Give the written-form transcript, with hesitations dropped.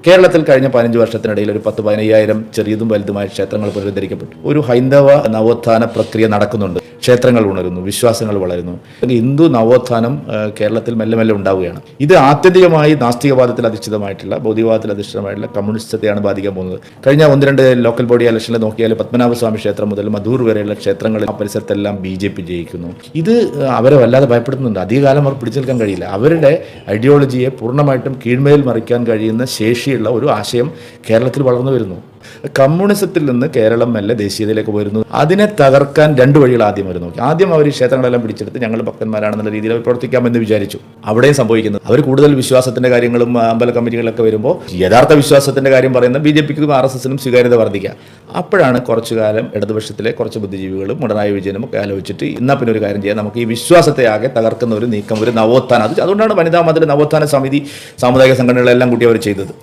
കേരളത്തിൽ കഴിഞ്ഞ 15 വർഷത്തിനിടയിൽ ഒരു 10-15,000 ചെറിയതും വലുതുമായ ക്ഷേത്രങ്ങൾ പുനരുദ്ധരിക്കപ്പെട്ടു. ഒരു ഹൈന്ദവ നവോത്ഥാന പ്രക്രിയ നടക്കുന്നുണ്ട്. ക്ഷേത്രങ്ങൾ ഉണരുന്നു, വിശ്വാസങ്ങൾ വളരുന്നു. ഹിന്ദു നവോത്ഥാനം കേരളത്തിൽ മെല്ലെ മെല്ലെ ഉണ്ടാവുകയാണ്. ഇത് ആത്യന്തികമായി നാസ്തികവാദത്തിൽ അധിഷ്ഠിതമായിട്ടുള്ള, ഭൗതികവാദത്തിൽ അധിഷ്ഠിതമായിട്ടുള്ള കമ്മ്യൂണിസ്റ്റത്തെയാണ് ബാധിക്കാൻ പോകുന്നത്. കഴിഞ്ഞ 1-2 ലോക്കൽ ബോഡി ഇലക്ഷനിൽ നോക്കിയാൽ പത്മനാഭസ്വാമി ക്ഷേത്രം മുതൽ മധൂർ വരെയുള്ള ക്ഷേത്രങ്ങളിൽ ആ പരിസരത്തെല്ലാം BJP ജയിക്കുന്നു. ഇത് അവരെ വല്ലാതെ ഭയപ്പെടുത്തുന്നുണ്ട്. അധികകാലം അവർ പിടിച്ചു നിൽക്കാൻ കഴിയില്ല. അവരുടെ ഐഡിയോളജിയെ പൂർണ്ണമായിട്ടും കീഴ്മേൽ മറിക്കാൻ കഴിയുന്ന ശേഷിയുള്ള ഒരു ആശയം കേരളത്തിൽ വളർന്നു വരുന്നു. കമ്മ്യൂണിസത്തിൽ നിന്ന് കേരളം മെല്ലെ ദേശീയതയിലേക്ക് വരുന്നു. അതിനെ തകർക്കാൻ 2 വഴികൾ ആദ്യം അവർ നോക്കി. ആദ്യം അവർ ഈ ക്ഷേത്രങ്ങളെല്ലാം പിടിച്ചെടുത്ത് ഞങ്ങൾ ഭക്തന്മാരാണെന്നുള്ള രീതിയിൽ അവർ പ്രവർത്തിക്കാമെന്ന് വിചാരിച്ചു. അവിടെയും സംഭവിക്കുന്നത് അവർ കൂടുതൽ വിശ്വാസത്തിന്റെ കാര്യങ്ങളും അമ്പല കമ്മിറ്റികളൊക്കെ വരുമ്പോൾ യഥാർത്ഥ വിശ്വാസത്തിന്റെ കാര്യം പറയുന്ന BJPക്കും RSSനും സ്വീകാര്യത വർദ്ധിക്കുക. അപ്പോഴാണ് കുറച്ചു കാലം ഇടതുപക്ഷത്തിലെ കുറച്ച് ബുദ്ധിജീവികളും പിണറായി വിജയനും ഒക്കെ ആലോചിച്ചിട്ട് എന്നാൽ പിന്നെ ഒരു കാര്യം ചെയ്യാം, നമുക്ക് ഈ വിശ്വാസത്തെ ആകെ തകർക്കുന്ന ഒരു നീക്കം, ഒരു നവോത്ഥാനം, അതുകൊണ്ടാണ് വനിതാ മതിൽ, നവോത്ഥാന സമിതി, സാമുദായിക സംഘടനകളെല്ലാം കൂടി അവർ ചെയ്തത്.